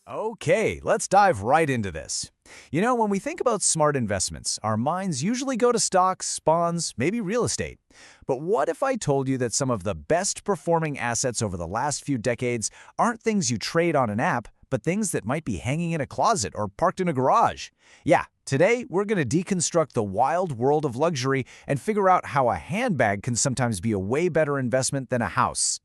Okay, let's dive right into this. When we think about smart investments, our minds usually go to stocks, bonds, maybe real estate. But what if I told you that some of the best performing assets over the last few decades aren't things you trade on an app, but things that might be hanging in a closet or parked in a garage? Yeah, today we're going to deconstruct the wild world of luxury and figure out how a handbag can sometimes be a way better investment than a house.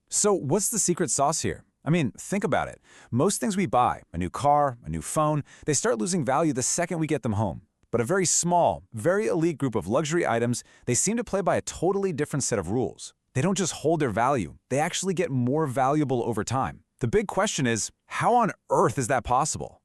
So what's the secret sauce here? I mean, think about it. Most things we buy, a new car, a new phone, they start losing value the second we get them home. But a very small, very elite group of luxury items, they seem to play by a totally different set of rules. They don't just hold their value, they actually get more valuable over time. The big question is, how on earth is that possible?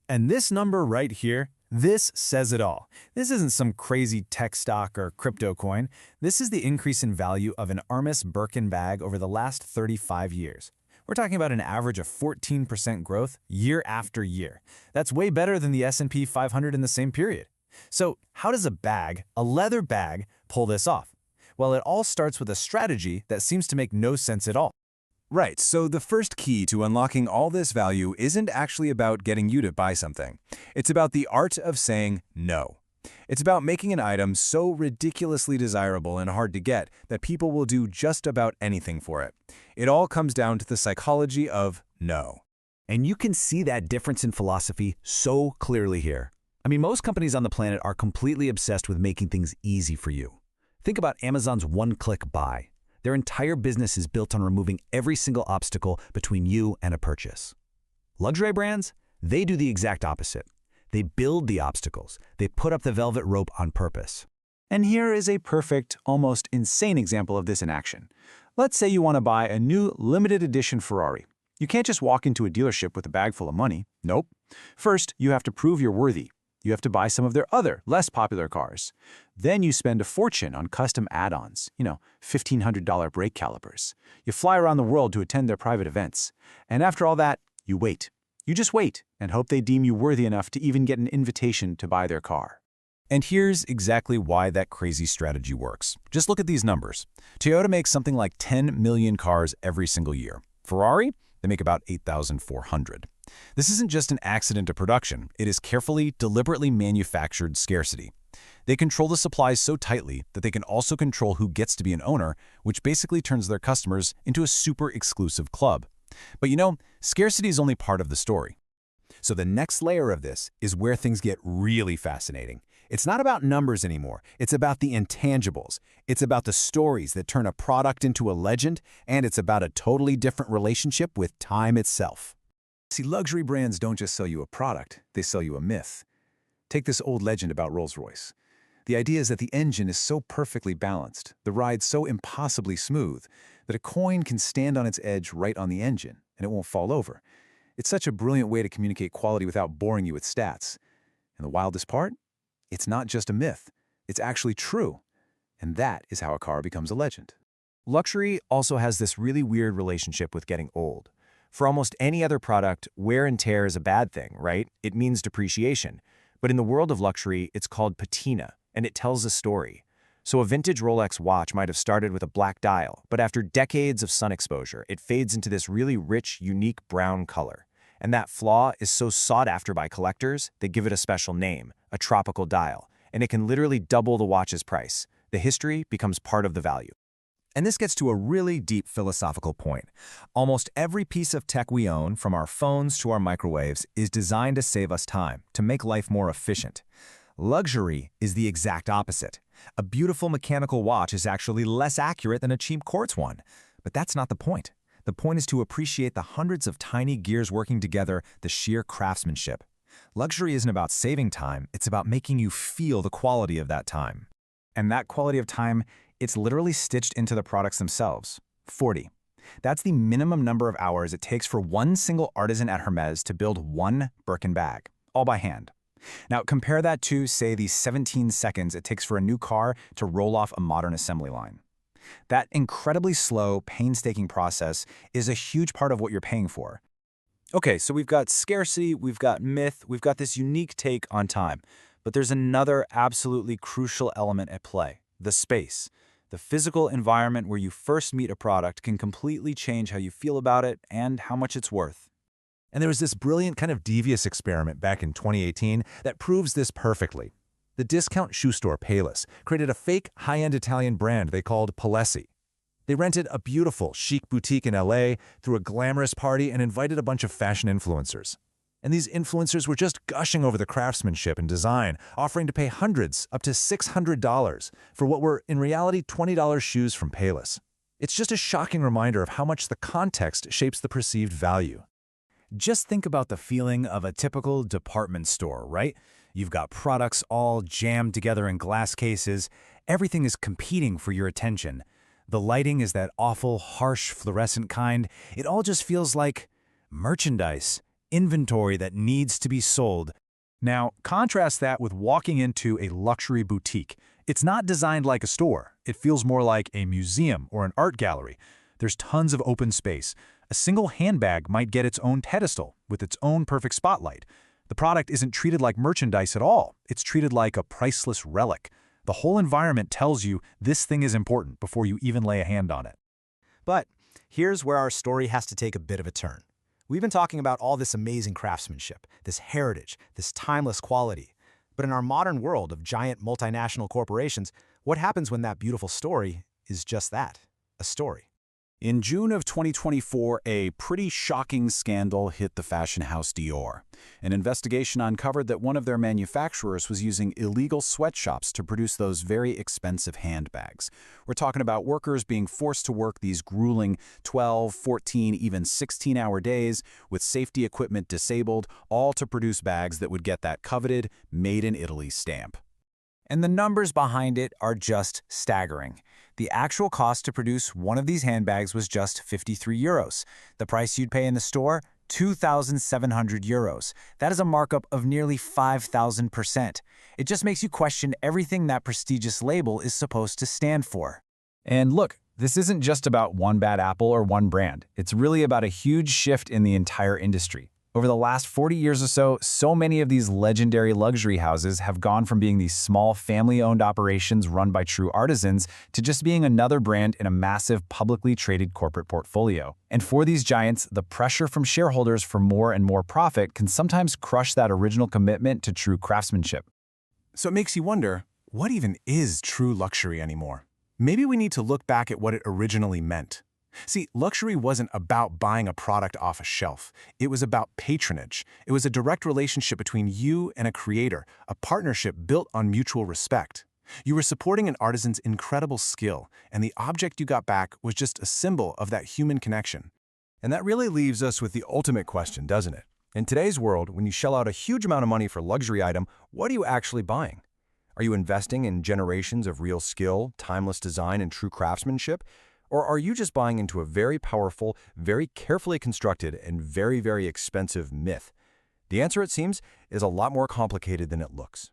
And this number right here, this says it all. This isn't some crazy tech stock or crypto coin. This is the increase in value of an Hermes Birkin bag over the last 35 years. We're talking about an average of 14% growth year after year. That's way better than the S&P 500 in the same period. So how does a leather bag, pull this off? Well, it all starts with a strategy that seems to make no sense at all. Right, so the first key to unlocking all this value isn't actually about getting you to buy something. It's about the art of saying no. It's about making an item so ridiculously desirable and hard to get that people will do just about anything for it. It all comes down to the psychology of no. And you can see that difference in philosophy so clearly here. I mean, most companies on the planet are completely obsessed with making things easy for you. Think about Amazon's one-click buy. Their entire business is built on removing every single obstacle between you and a purchase. Luxury brands, they do the exact opposite. They build the obstacles. They put up the velvet rope on purpose. And here is a perfect, almost insane example of this in action. Let's say you want to buy a new limited edition Ferrari. You can't just walk into a dealership with a bag full of money. Nope. First, you have to prove you're worthy. You have to buy some of their other, less popular cars. Then you spend a fortune on custom add-ons, $1,500 brake calipers. You fly around the world to attend their private events. And after all that, you wait. You just wait and hope they deem you worthy enough to even get an invitation to buy their car. And here's exactly why that crazy strategy works. Just look at these numbers. Toyota makes something like 10 million cars every single year. Ferrari, they make about 8,400. This isn't just an accident of production. It is carefully, deliberately manufactured scarcity. They control the supplies so tightly that they can also control who gets to be an owner, which basically turns their customers into a super exclusive club. But scarcity is only part of the story. So the next layer of this is where things get really fascinating. It's not about numbers anymore. It's about the intangibles. It's about the stories that turn a product into a legend, and it's about a totally different relationship with time itself. See, luxury brands don't just sell you a product, they sell you a myth. Take this old legend about Rolls-Royce. The idea is that the engine is so perfectly balanced, the ride so impossibly smooth, that a coin can stand on its edge right on the engine, and it won't fall over. It's such a brilliant way to communicate quality without boring you with stats. And the wildest part? It's not just a myth. It's actually true. And that is how a car becomes a legend. Luxury also has this really weird relationship with getting old. For almost any other product, wear and tear is a bad thing, right? It means depreciation. But in the world of luxury, it's called patina, and it tells a story. So a vintage Rolex watch might have started with a black dial, but after decades of sun exposure, it fades into this really rich, unique brown color. And that flaw is so sought after by collectors, they give it a special name, a tropical dial, and it can literally double the watch's price. The history becomes part of the value. And this gets to a really deep philosophical point. Almost every piece of tech we own, from our phones to our microwaves, is designed to save us time, to make life more efficient. Luxury is the exact opposite. A beautiful mechanical watch is actually less accurate than a cheap quartz one. But that's not the point. The point is to appreciate the hundreds of tiny gears working together, the sheer craftsmanship. Luxury isn't about saving time, it's about making you feel the quality of that time. And that quality of time, it's literally stitched into the products themselves. 40. That's the minimum number of hours it takes for one single artisan at Hermes to build one Birkin bag, all by hand. Now compare that to, say, the 17 seconds it takes for a new car to roll off a modern assembly line. That incredibly slow, painstaking process is a huge part of what you're paying for. Okay, so we've got scarcity, we've got myth, we've got this unique take on time. But there's another absolutely crucial element at play: the space. The physical environment where you first meet a product can completely change how you feel about it and how much it's worth. And there was this brilliant kind of devious experiment back in 2018 that proves this perfectly. The discount shoe store Payless created a fake high-end Italian brand they called Palessi. They rented a beautiful, chic boutique in LA, threw a glamorous party, and invited a bunch of fashion influencers. And these influencers were just gushing over the craftsmanship and design, offering to pay hundreds, up to $600, for what were, in reality, $20 shoes from Payless. It's just a shocking reminder of how much the context shapes the perceived value. Just think about the feeling of a typical department store, right? You've got products all jammed together in glass cases. Everything is competing for your attention. The lighting is that awful, harsh, fluorescent kind. It all just feels like merchandise, inventory that needs to be sold. Now, contrast that with walking into a luxury boutique. It's not designed like a store. It feels more like a museum or an art gallery. There's tons of open space. A single handbag might get its own pedestal with its own perfect spotlight. The product isn't treated like merchandise at all. It's treated like a priceless relic. The whole environment tells you this thing is important before you even lay a hand on it. But here's where our story has to take a bit of a turn. We've been talking about all this amazing craftsmanship, this heritage, this timeless quality. But in our modern world of giant multinational corporations, what happens when that beautiful story is just that, a story? In June of 2024, a pretty shocking scandal hit the fashion house Dior. An investigation uncovered that one of their manufacturers was using illegal sweatshops to produce those very expensive handbags. We're talking about workers being forced to work these grueling 12, 14, even 16-hour days with safety equipment disabled, all to produce bags that would get that coveted Made in Italy stamp. And the numbers behind it are just staggering. The actual cost to produce one of these handbags was just 53 euros. The price you'd pay in the store, 2,700 euros. That is a markup of nearly 5,000%. It just makes you question everything that prestigious label is supposed to stand for. And look, this isn't just about one bad apple or one brand. It's really about a huge shift in the entire industry. Over the last 40 years or so, so many of these legendary luxury houses have gone from being these small family-owned operations run by true artisans to just being another brand in a massive publicly traded corporate portfolio. And for these giants, the pressure from shareholders for more and more profit can sometimes crush that original commitment to true craftsmanship. So it makes you wonder, what even is true luxury anymore? Maybe we need to look back at what it originally meant. See, luxury wasn't about buying a product off a shelf. It was about patronage. It was a direct relationship between you and a creator, a partnership built on mutual respect. You were supporting an artisan's incredible skill, and the object you got back was just a symbol of that human connection. And that really leaves us with the ultimate question, doesn't it? In today's world, when you shell out a huge amount of money for a luxury item, what are you actually buying? Are you investing in generations of real skill, timeless design, and true craftsmanship? Or are you just buying into a very powerful, very carefully constructed, and very, very expensive myth? The answer, it seems, is a lot more complicated than it looks.